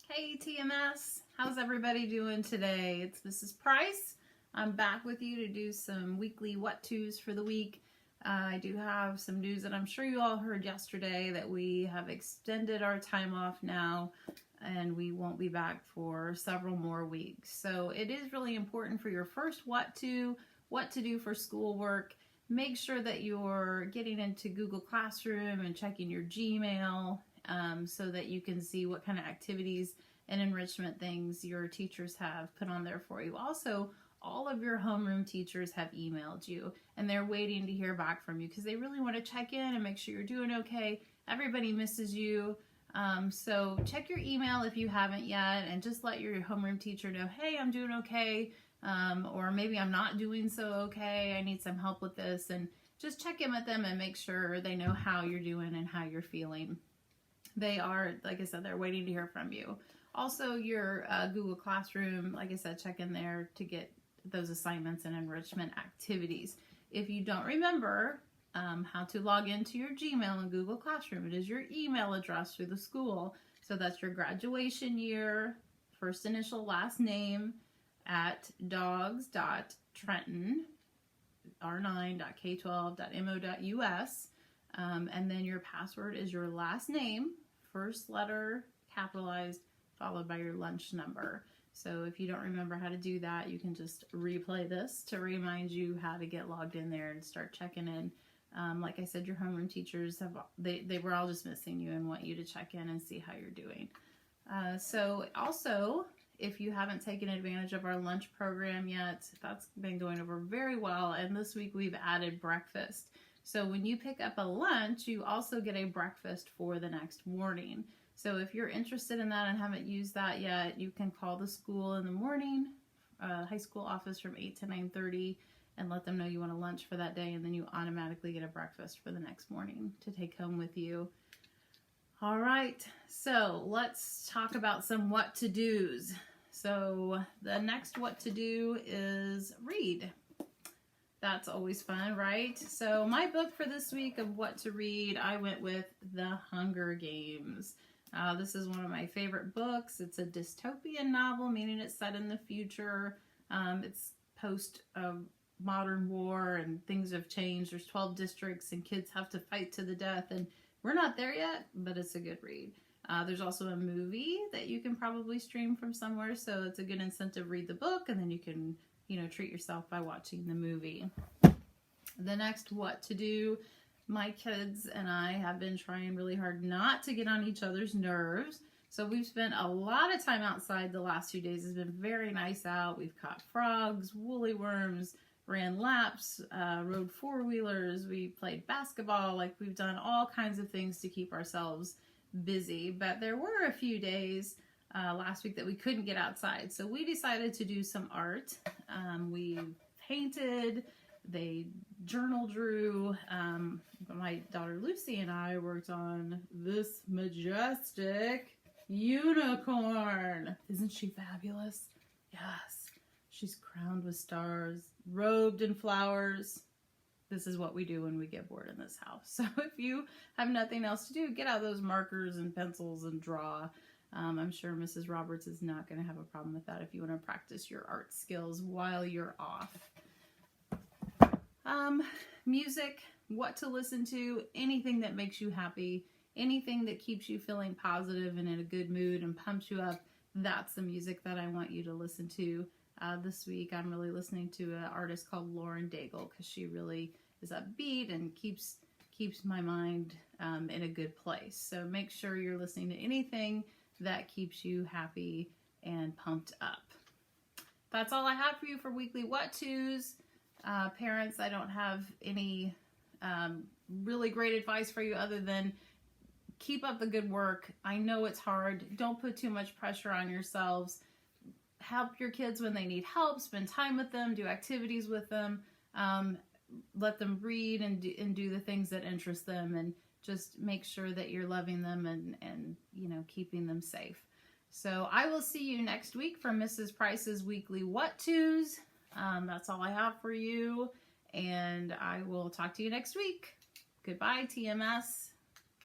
Hey TMS, how's everybody doing today? It's Mrs. Price. I'm back with you to do some weekly what to's for the week. I do have some news that I'm sure you all heard yesterday that we have extended our time off now and we won't be back for several more weeks. So it is really important for your first what to do for schoolwork. Make sure that you're getting into Google Classroom and checking your Gmail so that you can see what kind of activities and enrichment things your teachers have put on there for you. Also, all of your homeroom teachers have emailed you and they're waiting to hear back from you because they really want to check in and make sure you're doing okay. Everybody misses you. So check your email if you haven't yet and just let your homeroom teacher know, hey, I'm doing okay. Or maybe I'm not doing so okay. I need some help with this, and just check in with them and make sure they know how you're doing and how you're feeling. They are, like I said, they're waiting to hear from you. Also, your Google Classroom, like I said, check in there to get those assignments and enrichment activities. If you don't remember how to log into your Gmail in Google Classroom, it is your email address through the school. So that's your graduation year, first initial, last name, at dogs.trenton, r9.k12.mo.us, and then your password is your last name, first letter, capitalized, followed by your lunch number. So if you don't remember how to do that, you can just replay this to remind you how to get logged in there and start checking in. Like I said, your homeroom teachers they were all just missing you and want you to check in and see how you're doing. So also, if you haven't taken advantage of our lunch program yet, that's been going over very well. And this week we've added breakfast. So when you pick up a lunch, you also get a breakfast for the next morning. So if you're interested in that and haven't used that yet, you can call the school in the morning, high school office from 8 to 9:30, and let them know you want a lunch for that day. And then you automatically get a breakfast for the next morning to take home with you. All right, so let's talk about some what to do's. So the next what to do is read. That's always fun, right? So my book for this week of what to read, I went with The Hunger Games. This is one of my favorite books. It's a dystopian novel, meaning it's set in the future. It's post modern war and things have changed. There's 12 districts and kids have to fight to the death, and we're not there yet, but it's a good read. There's also a movie that you can probably stream from somewhere, so it's a good incentive. Read the book, and then you can, treat yourself by watching the movie. The next what to do, my kids and I have been trying really hard not to get on each other's nerves. So we've spent a lot of time outside the last few days. It's been very nice out. We've caught frogs, woolly worms, ran laps, rode four-wheelers, we played basketball, we've done all kinds of things to keep ourselves busy. But there were a few days last week that we couldn't get outside, so we decided to do some art. We painted, they journal drew. My daughter Lucy and I worked on this majestic unicorn. Isn't she fabulous? Yes. She's crowned with stars, robed in flowers. This is what we do when we get bored in this house. So if you have nothing else to do, get out those markers and pencils and draw. I'm sure Mrs. Roberts is not going to have a problem with that if you want to practice your art skills while you're off. Music, what to listen to, anything that makes you happy, anything that keeps you feeling positive and in a good mood and pumps you up, that's the music that I want you to listen to. This week I'm really listening to an artist called Lauren Daigle because she really is upbeat and keeps my mind in a good place. So make sure you're listening to anything that keeps you happy and pumped up. That's all I have for you for weekly what to's. Parents, I don't have any really great advice for you other than keep up the good work. I know it's hard. Don't put too much pressure on yourselves. Help your kids when they need help. Spend time with them. Do activities with them. Let them read and do the things that interest them, and just make sure that you're loving them and keeping them safe. So I will see you next week for Mrs. Price's weekly what to's. That's all I have for you, and I will talk to you next week. Goodbye, TMS.